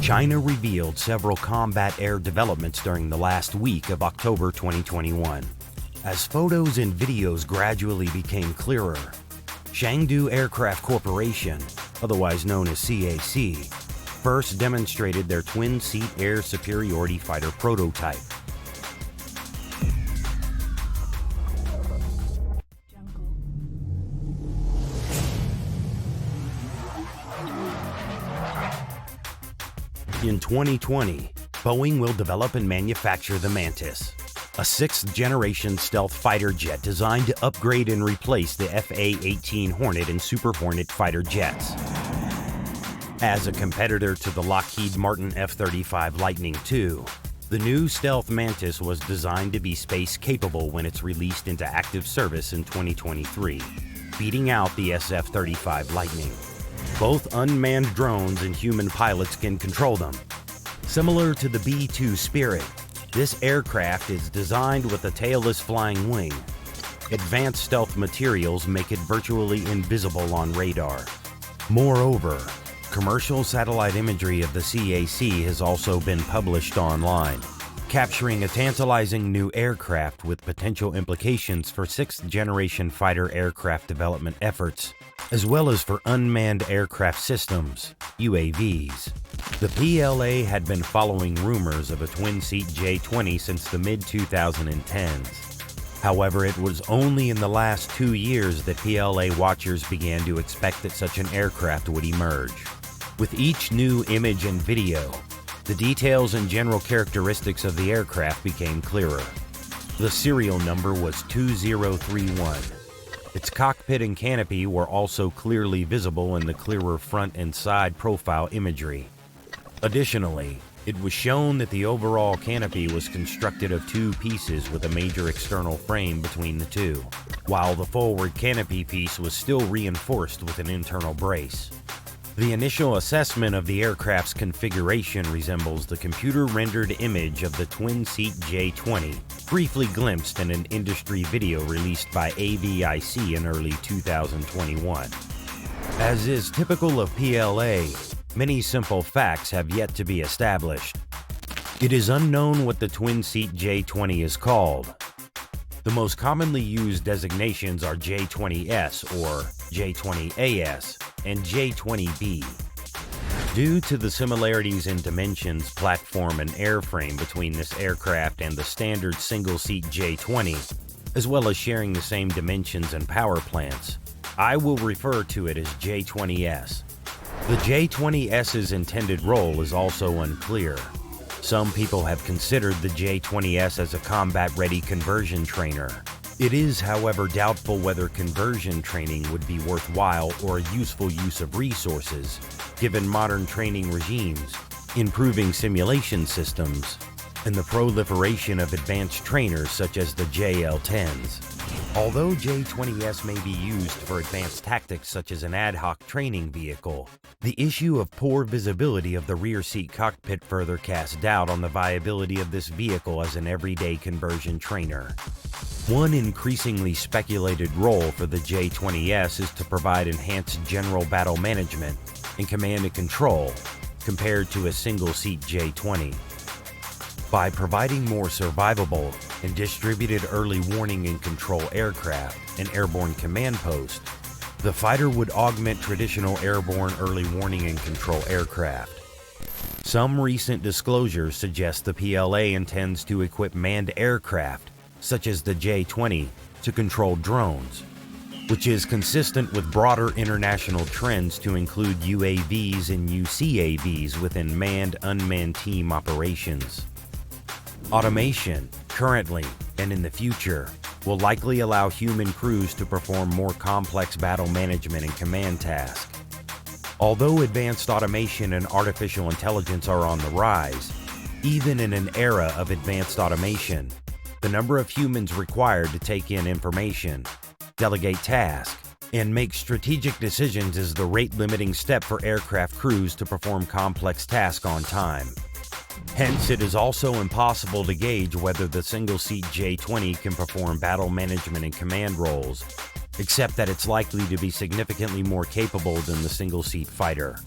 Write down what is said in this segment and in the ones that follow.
China revealed several combat air developments during the last week of October 2021. As photos and videos gradually became clearer, Chengdu Aircraft Corporation, otherwise known as CAC, first demonstrated their twin-seat air superiority fighter prototype. In 2020, Boeing will develop and manufacture the Mantis, a sixth-generation stealth fighter jet designed to upgrade and replace the FA-18 Hornet and Super Hornet fighter jets. As a competitor to the Lockheed Martin F-35 Lightning II, the new stealth Mantis was designed to be space-capable when it's released into active service in 2023, beating out the SF-35 Lightning. Both unmanned drones and human pilots can control them. Similar to the B-2 Spirit, this aircraft is designed with a tailless flying wing. Advanced stealth materials make it virtually invisible on radar. Moreover, commercial satellite imagery of the CAC has also been published online, capturing a tantalizing new aircraft with potential implications for sixth-generation fighter aircraft development efforts, as well as for unmanned aircraft systems, UAVs. The PLA had been following rumors of a twin-seat J-20 since the mid-2010s. However, it was only in the last 2 years that PLA watchers began to expect that such an aircraft would emerge. With each new image and video, the details and general characteristics of the aircraft became clearer. The serial number was 2031. Its cockpit and canopy were also clearly visible in the clearer front and side profile imagery. Additionally, it was shown that the overall canopy was constructed of 2 pieces with a major external frame between the two, while the forward canopy piece was still reinforced with an internal brace. The initial assessment of the aircraft's configuration resembles the computer-rendered image of the twin-seat J-20, briefly glimpsed in an industry video released by AVIC in early 2021. As is typical of PLA, many simple facts have yet to be established. It is unknown what the twin-seat J-20 is called. The most commonly used designations are J-20S or J-20AS and J-20B. Due to the similarities in dimensions, platform, and airframe between this aircraft and the standard single-seat J-20, as well as sharing the same dimensions and power plants, I will refer to it as J-20S. The J-20S's intended role is also unclear. Some people have considered the J-20S as a combat-ready conversion trainer. It is, however, doubtful whether conversion training would be worthwhile or a useful use of resources, given modern training regimes, improving simulation systems, and the proliferation of advanced trainers such as the JL-10s. Although J-20S may be used for advanced tactics such as an ad hoc training vehicle, the issue of poor visibility of the rear seat cockpit further casts doubt on the viability of this vehicle as an everyday conversion trainer. One increasingly speculated role for the J-20S is to provide enhanced general battle management and command and control compared to a single-seat J-20. By providing more survivable and distributed early warning and control aircraft and airborne command post, the fighter would augment traditional airborne early warning and control aircraft. Some recent disclosures suggest the PLA intends to equip manned aircraft, such as the J-20, to control drones, which is consistent with broader international trends to include UAVs and UCAVs within manned-unmanned team operations. Automation, currently and in the future, will likely allow human crews to perform more complex battle management and command tasks. Although advanced automation and artificial intelligence are on the rise, even in an era of advanced automation, the number of humans required to take in information, delegate tasks, and make strategic decisions is the rate-limiting step for aircraft crews to perform complex tasks on time. Hence, it is also impossible to gauge whether the single-seat J-20 can perform battle management and command roles, except that it's likely to be significantly more capable than the single-seat fighter.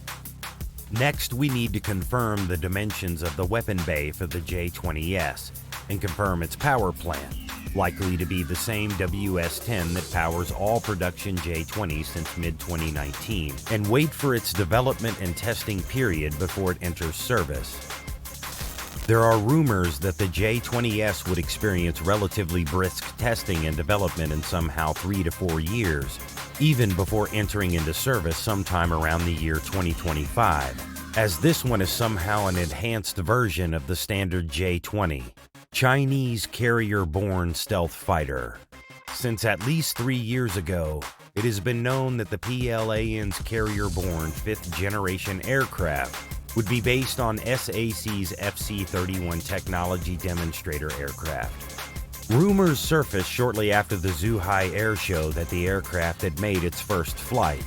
Next, we need to confirm the dimensions of the weapon bay for the J-20S and confirm its power plant, likely to be the same WS-10 that powers all production J-20s since mid-2019, and wait for its development and testing period before it enters service. There are rumors that the J-20S would experience relatively brisk testing and development in somehow 3 to 4 years, even before entering into service sometime around the year 2025, as this one is somehow an enhanced version of the standard J-20, Chinese carrier-borne stealth fighter. Since at least 3 years ago, it has been known that the PLAN's carrier-borne fifth-generation aircraft would be based on SAC's FC-31 technology demonstrator aircraft. Rumors surfaced shortly after the Zhuhai Air Show that the aircraft had made its first flight,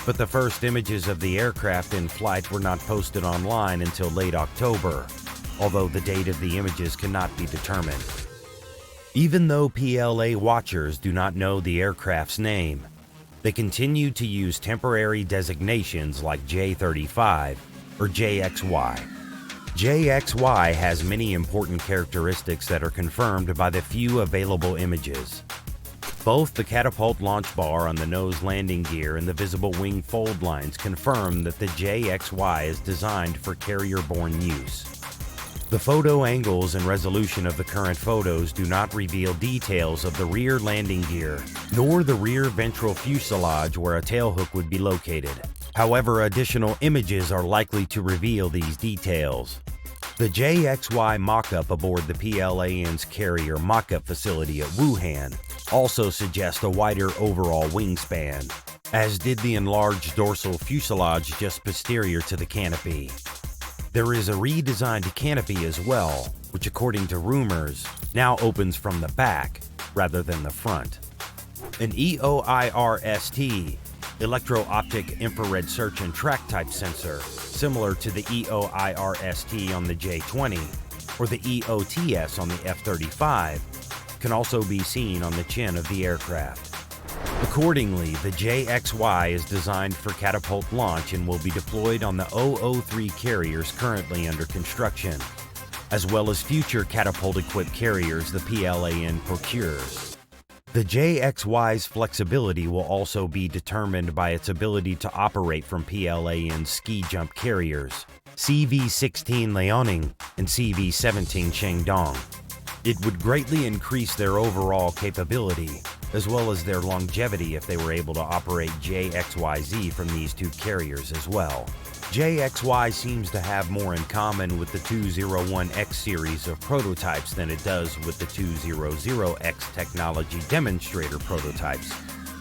but the first images of the aircraft in flight were not posted online until late October, although the date of the images cannot be determined. Even though PLA watchers do not know the aircraft's name, they continue to use temporary designations like J-35 or JXY. JXY has many important characteristics that are confirmed by the few available images. Both the catapult launch bar on the nose landing gear and the visible wing fold lines confirm that the JXY is designed for carrier-borne use. The photo angles and resolution of the current photos do not reveal details of the rear landing gear, nor the rear ventral fuselage where a tailhook would be located. However, additional images are likely to reveal these details. The JXY mock-up aboard the PLAN's carrier mock-up facility at Wuhan also suggests a wider overall wingspan, as did the enlarged dorsal fuselage just posterior to the canopy. There is a redesigned canopy as well, which according to rumors, now opens from the back rather than the front. An EOIRST, electro-optic infrared search and track type sensor, similar to the EOIRST on the J-20 or the EOTS on the F-35, can also be seen on the chin of the aircraft. Accordingly, the JXY is designed for catapult launch and will be deployed on the 003 carriers currently under construction, as well as future catapult-equipped carriers the PLAN procures. The JXY's flexibility will also be determined by its ability to operate from PLAN's ski jump carriers, CV-16 Liaoning and CV-17 Chengdu. It would greatly increase their overall capability, as well as their longevity if they were able to operate JXYZ from these two carriers as well. JXY seems to have more in common with the 201X series of prototypes than it does with the 200X technology demonstrator prototypes,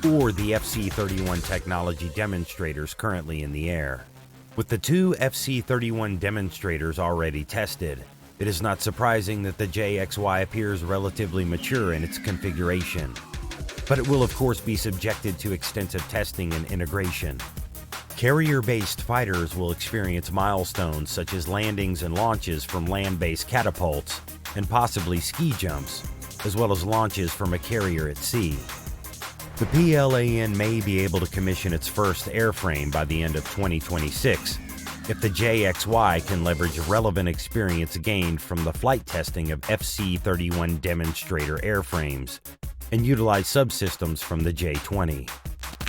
or the FC-31 technology demonstrators currently in the air. With the two FC-31 demonstrators already tested, it is not surprising that the JXY appears relatively mature in its configuration, but it will of course be subjected to extensive testing and integration. Carrier-based fighters will experience milestones such as landings and launches from land-based catapults and possibly ski jumps, as well as launches from a carrier at sea. The PLAN may be able to commission its first airframe by the end of 2026 if the JXY can leverage relevant experience gained from the flight testing of FC-31 demonstrator airframes and utilize subsystems from the J-20.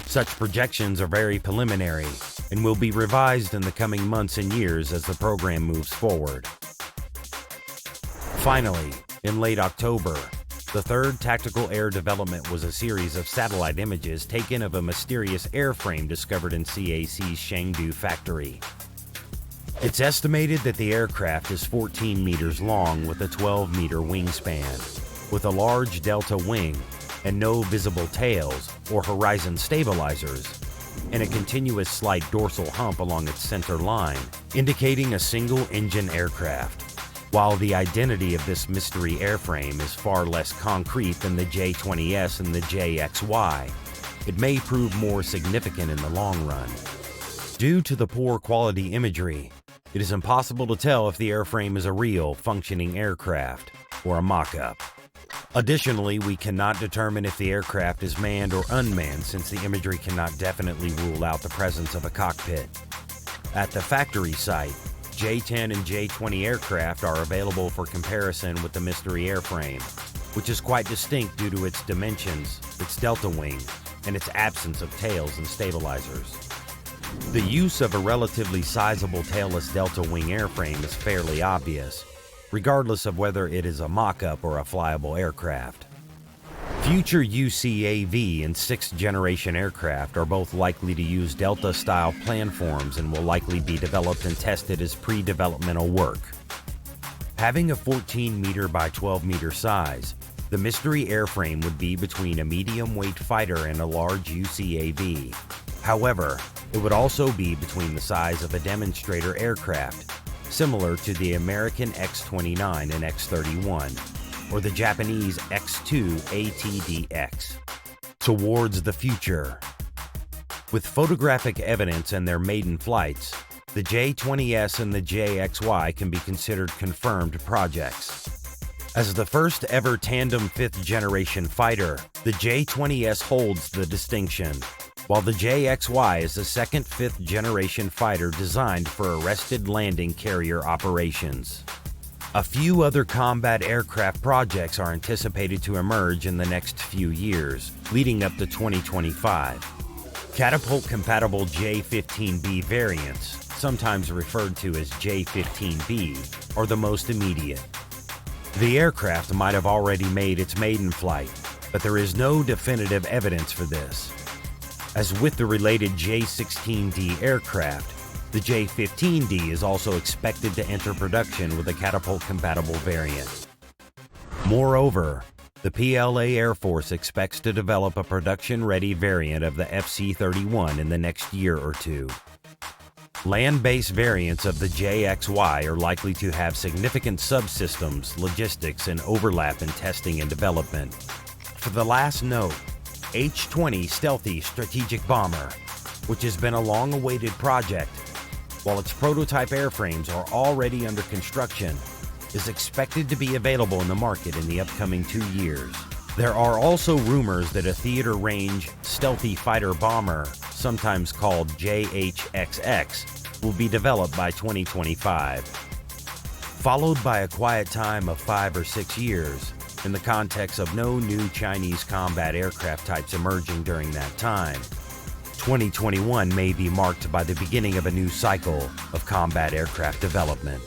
Such projections are very preliminary and will be revised in the coming months and years as the program moves forward. Finally, in late October, the third tactical air development was a series of satellite images taken of a mysterious airframe discovered in CAC's Chengdu factory. It's estimated that the aircraft is 14 meters long with a 12-meter wingspan, with a large delta wing and no visible tails or horizon stabilizers, and a continuous slight dorsal hump along its center line, indicating a single-engine aircraft. While the identity of this mystery airframe is far less concrete than the J-20S and the JXY, it may prove more significant in the long run. Due to the poor quality imagery, it is impossible to tell if the airframe is a real, functioning aircraft or a mock-up. Additionally, we cannot determine if the aircraft is manned or unmanned since the imagery cannot definitely rule out the presence of a cockpit. At the factory site, J-10 and J-20 aircraft are available for comparison with the mystery airframe, which is quite distinct due to its dimensions, its delta wing, and its absence of tails and stabilizers. The use of a relatively sizable tailless delta wing airframe is fairly obvious, regardless of whether it is a mock-up or a flyable aircraft. Future UCAV and 6th-generation aircraft are both likely to use Delta-style planforms and will likely be developed and tested as pre-developmental work. Having a 14-meter by 12-meter size, the mystery airframe would be between a medium-weight fighter and a large UCAV. However, it would also be between the size of a demonstrator aircraft, similar to the American X-29 and X-31, or the Japanese X-2 ATDX. Towards the future. With photographic evidence and their maiden flights, the J-20S and the JXY can be considered confirmed projects. As the first ever tandem 5th-generation fighter, the J-20S holds the distinction, while the JXY is the second 5th-generation fighter designed for arrested landing carrier operations. A few other combat aircraft projects are anticipated to emerge in the next few years, leading up to 2025. Catapult-compatible J-15B variants, sometimes referred to as J-15B, are the most immediate. The aircraft might have already made its maiden flight, but there is no definitive evidence for this. As with the related J-16D aircraft, the J-15D is also expected to enter production with a catapult-compatible variant. Moreover, the PLA Air Force expects to develop a production-ready variant of the FC-31 in the next year or two. Land-based variants of the JXY are likely to have significant subsystems, logistics, and overlap in testing and development. For the last note, H-20 Stealthy Strategic Bomber, which has been a long-awaited project, while its prototype airframes are already under construction, is expected to be available in the market in the upcoming 2 years. There are also rumors that a theater-range stealthy fighter bomber, sometimes called JHXX, will be developed by 2025, followed by a quiet time of 5 or 6 years, in the context of no new Chinese combat aircraft types emerging during that time. 2021 may be marked by the beginning of a new cycle of combat aircraft development.